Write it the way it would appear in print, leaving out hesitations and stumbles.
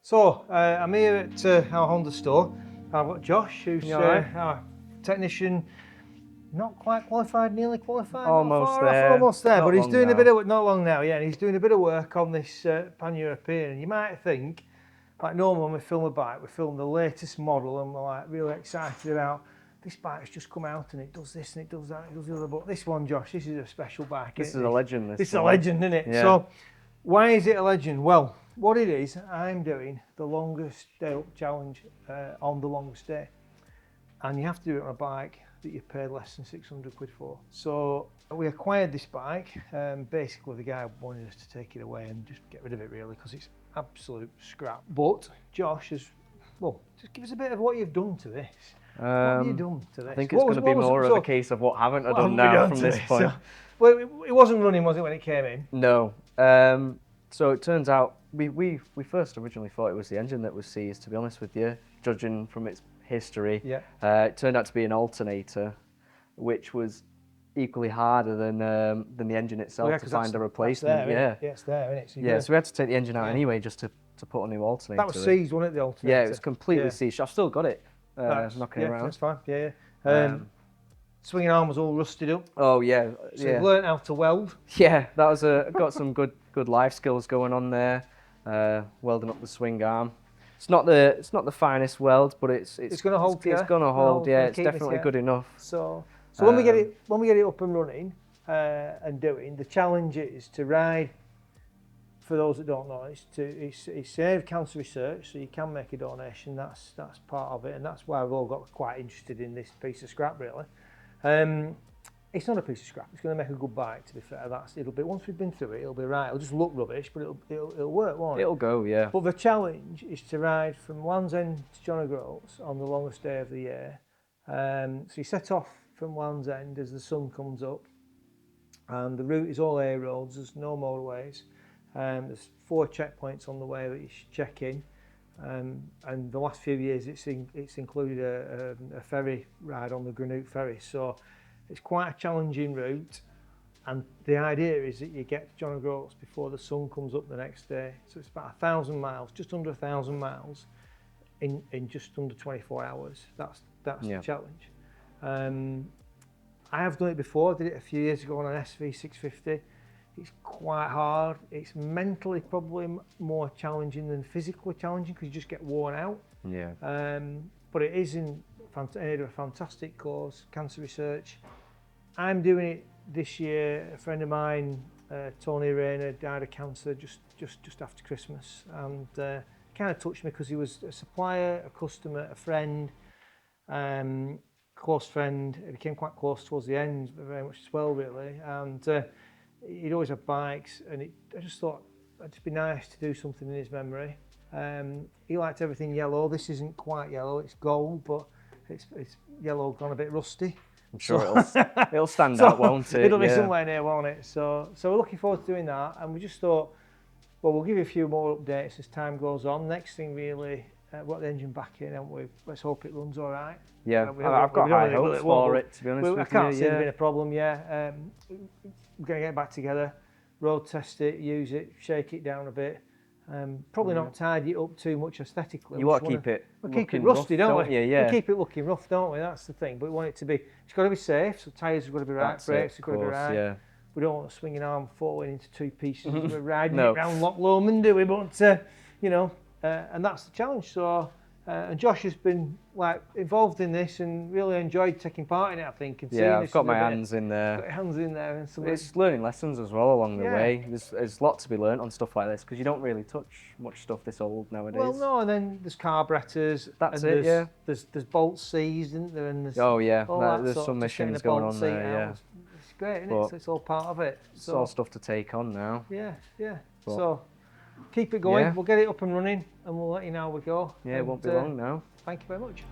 So, I'm here at our Honda store. I've got Josh, who's our technician, not quite qualified, nearly qualified. Almost not far there. off, almost there, Not but he's doing now. a bit of, not long now, yeah, and he's doing a bit of work on this Pan-European. And you might think, like normally when we film a bike, we film the latest model and we're like really excited about this bike's just come out and it does this and it does that, it does the other. But this one, Josh, this is a special bike. This is a legend. This is a legend, isn't it? Yeah. So, why is it a legend? Well, what it is, I'm doing the longest day up challenge on the longest day. And you have to do it on a bike that you paid less than 600 quid for. So we acquired this bike. Basically, the guy wanted us to take it away and just get rid of it really because it's absolute scrap. But Josh has, well, just give us a bit of what you've done to this. What have you done to this? I think it's going to be more of a case of what haven't I done now from this point. So, well, it wasn't running, was it, when it came in? No. So it turns out we first originally thought it was the engine that was seized, to be honest with you, judging from its history. Yeah. It turned out to be an alternator, which was equally harder than the engine itself to find a replacement. Yeah, it's there, isn't it? So we had to take the engine out anyway just to put a new alternator. That was seized, wasn't it, the alternator? Yeah, it was completely seized. I've still got it knocking around. That's fine. Swinging arm was all rusted up. Oh yeah. So you've learnt how to weld. Yeah, that was got some good life skills going on there. Welding up the swing arm. It's not the finest weld, but it's going to hold. It's going to hold. Yeah, it's definitely good enough. So when we get it up and running and doing, the challenge is to ride. For those that don't know, it's Save Cancer Research, so you can make a donation. That's part of it, and that's why we've all got quite interested in this piece of scrap, really. It's not a piece of scrap. It's going to make a good bike. To be fair, it'll be once we've been through it, it'll be right. It'll just look rubbish, but it'll work, won't it? It'll go, yeah. But the challenge is to ride from Land's End to John O'Groats on the longest day of the year. So you set off from Land's End as the sun comes up, and the route is all A roads. There's no motorways. There's 4 checkpoints on the way that you should check in, and the last few years it's included a ferry ride on the Gourock Ferry. So it's quite a challenging route, and the idea is that you get to John O'Groats before the sun comes up the next day. So it's about 1,000 miles, just under 1,000 miles, in just under 24 hours. That's the challenge. I have done it before. I did it a few years ago on an SV650. It's quite hard. It's mentally probably more challenging than physically challenging because you just get worn out. Yeah. But it is in a fantastic cause, cancer research. I'm doing it this year. A friend of mine, Tony Rayner, died of cancer just after Christmas, and kind of touched me because he was a supplier, a customer, a friend, close friend. It became quite close towards the end, but very much as well, really. And he'd always had bikes, and I just thought it'd just be nice to do something in his memory. He liked everything yellow. This isn't quite yellow, it's gold, but it's yellow gone a bit rusty. I'm sure it'll stand out, won't it? It'll be somewhere near, won't it? So we're looking forward to doing that, and we just thought, well, we'll give you a few more updates as time goes on. Next thing really, we've got the engine back in, haven't we? Let's hope it runs all right. Yeah, I've got high hopes for it, to be honest with you. I can't see there being a problem, We're going to get back together, road test it, use it, shake it down a bit. Probably not tidy it up too much aesthetically. You want to keep it rusty, rough, don't we? Yeah. We keep it looking rough, don't we? That's the thing. But we want it to be, it's got to be safe, so tyres have got to be right, brakes have got to be right. Yeah. We don't want a swinging arm falling into 2 pieces. We're riding it round Loch Lomond, do we? But, and that's the challenge. So, and Josh has been involved in this and really enjoyed taking part in it, I think. And I've got my hands in there. Got your hands in there. And it's learning lessons as well along the way. There's a lot to be learnt on stuff like this because you don't really touch much stuff this old nowadays. Well, no, and then there's carburettors. There's bolts seized, isn't there? And there's some missions going on there. Yeah. It's great, isn't it? So it's all part of it. It's all stuff to take on now. Yeah. So keep it going. We'll get it up and running, and we'll let you know how we go. Yeah, it won't be long now. Thank you very much.